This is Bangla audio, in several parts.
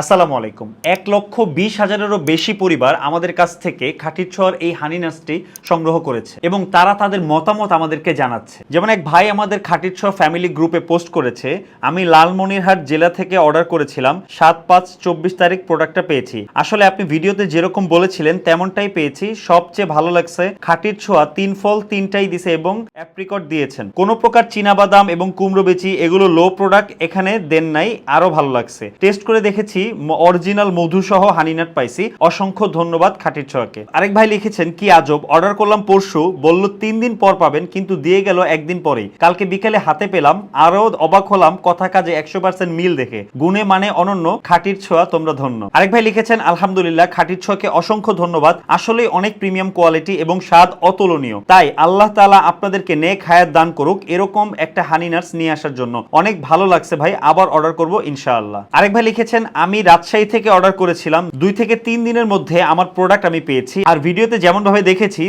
আসসালামু আলাইকুম। ১,২০,০০০-এরও বেশি পরিবার আমাদের কাছ থেকে খাঁটির ছোঁয়ার এই হানি নাটসটি সংগ্রহ করেছে এবং তারা তাদের মতামত আমাদেরকে জানাচ্ছে। যেমন এক ভাই আমাদের খাঁটির ছোঁয়া ফ্যামিলি গ্রুপে পোস্ট করেছে, আমি লালমনিরহাট জেলা থেকে অর্ডার করেছিলাম, ৭/৫/২৪ তারিখ প্রোডাক্টটা পেয়েছি। আসলে আপনি ভিডিওতে যেরকম বলেছিলেন তেমনটাই পেয়েছি। সবচেয়ে ভালো লাগছে খাঁটির ছোঁয়া ৩ ফল ৩টাই দিছে এবং অ্যাপ্রিকট দিয়েছেন। কোনো প্রকার চীনাবাদাম এবং কুমড়ো বেচি এগুলো লো প্রোডাক্ট এখানে দেন নাই, আরো ভালো লাগছে। টেস্ট করে দেখেছি অরিজিনাল মধু সহ হানিনাট পাইছি। অসংখ্য ধন্যবাদ খাঁটির ছোঁয়াকে। আরেক ভাই লিখেছেন, কি আজব, অর্ডার করলাম পরশু, বলল ৩ দিন পর পাবেন, কিন্তু দিয়ে গেল একদিন পরেই। কালকে বিকেলে হাতে পেলাম, আরো অবাক হলাম কথা কাজে ১০০% মিল দেখে। গুণে মানে অনন্য, খাঁটির ছোঁয়া তোমরা ধন্য। আরেক ভাই লিখেছেন, আলহামদুলিল্লাহ, খাঁটির ছোঁয়াকে অসংখ্য ধন্যবাদ। আসলে অনেক প্রিমিয়াম কোয়ালিটি এবং স্বাদ অতুলনীয়। তাই আল্লাহ তাআলা আপনাদেরকে নেক হায়াত দান করুক এরকম একটা হানি নাটস নিয়ে আসার জন্য। অনেক ভালো লাগছে ভাই, আবার অর্ডার করব ইনশাআল্লাহ। আরেক ভাই লিখেছেন, আমি রাজশাহী থেকে অর্ডার করেছিলাম, ২ থেকে ৩ দিনের মধ্যে আমার প্রোডাক্ট আমি পেয়েছি। আর ভিডিওতে যেমন ভাবে দেখেছি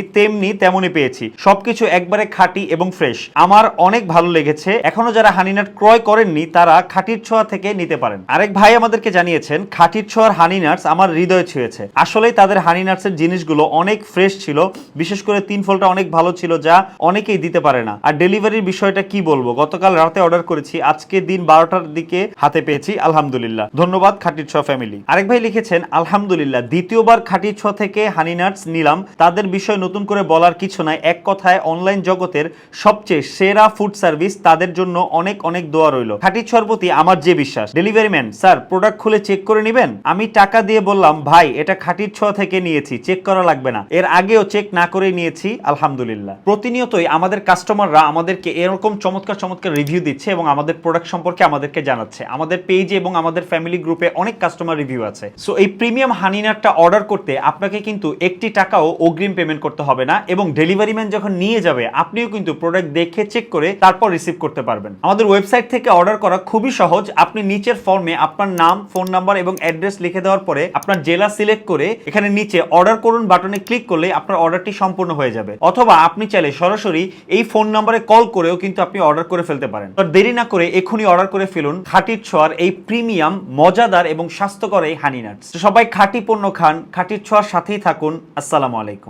তেমনই পেয়েছি। সবকিছু একবারে খাঁটি এবং ফ্রেশ। আমার অনেক ভালো লেগেছে। এখনো যারা হানিনাট ক্রয় করেননি তারা খাঁটির ছোঁয়া থেকে নিতে পারেন। আরেক ভাই আমাদেরকে জানিয়েছেন, খাঁটির ছোঁয়ার হানি নাটস আমার হৃদয় ছুঁয়েছে। আসলেই তাদের হানি নাটসের জিনিসগুলো অনেক ফ্রেশ ছিল, বিশেষ করে ৩ ফলটা অনেক ভালো ছিল, যা অনেকেই দিতে পারে না। আর ডেলিভারির বিষয়টা কি বলবো, গতকাল রাতে অর্ডার করেছি, আজকে দিন ১২টার দিকে হাতে পেয়েছি। আলহামদুলিল্লাহ, ধন্যবাদ খাঁটির ছোঁয়া ফ্যামিলি। আরেক ভাই লিখেছেন, আলহামদুলিল্লাহ, দ্বিতীয়বার খাঁটির ছোঁয়া থেকে হানি নাটস নিলাম। তাদের বিষয় নতুন করে বলার কিছু নাই, এক কথায় অনলাইন জগতের সবচেয়ে সেরা ফুড সার্ভিস। তাদের জন্য অনেক অনেক দোয়া রইল। খাঁটির ছোঁয়ার প্রতি আমার যে বিশ্বাস। ডেলিভারি ম্যান স্যার, প্রোডাক্ট খুলে চেক করে নেবেন। আমি টাকা দিয়ে বললাম, ভাই এটা খাঁটির ছোঁয়া থেকে নিয়েছি, চেক করা লাগবে না। এর আগেও চেক না করে নিয়েছি, আলহামদুলিল্লাহ। প্রতিনিয়তই আমাদের কাস্টমাররা আমাদেরকে এরকম চমৎকার চমৎকার রিভিউ দিচ্ছে এবং আমাদের প্রোডাক্ট সম্পর্কে আমাদেরকে জানাচ্ছে। আমাদের পেজে এবং আমাদের ফ্যামিলি গ্রুপে অনেক কাস্টমার রিভিউ আছে। সো এই প্রিমিয়াম হানিনাটটা অর্ডার করতে আপনাকে কিন্তু 1টি টাকাও অগ্রিম পেমেন্ট করতে হবে না এবং ডেলিভারি ম্যান যখন নিয়ে যাবে আপনিও কিন্তু প্রোডাক্ট দেখে চেক করে তারপর রিসিভ করতে পারবেন। আমাদের ওয়েবসাইট থেকে অর্ডার করা খুবই সহজ। আপনি নিচের ফর্মে আপনার নাম, ফোন নাম্বার এবং অ্যাড্রেস লিখে দেওয়ার পরে আপনার জেলা সিলেক্ট করে এখানে নিচে অর্ডার করুন বাটনে ক্লিক করলে আপনার অর্ডারটি সম্পূর্ণ হয়ে যাবে। অথবা আপনি চাইলে সরাসরি এই ফোন নাম্বারে কল করেও কিন্তু আপনি অর্ডার করে ফেলতে পারেন। তো দেরি না করে এখনই অর্ডার করে ফেলুন খাঁটির ছোঁয়ার এই প্রিমিয়াম, মজাদার এবং স্বাস্থ্যকর এই হানি নাটস। সবাই খাঁটি পণ্য খান, খাঁটির ছোঁয়ার সাথেই থাকুন। আসসালামু আলাইকুম।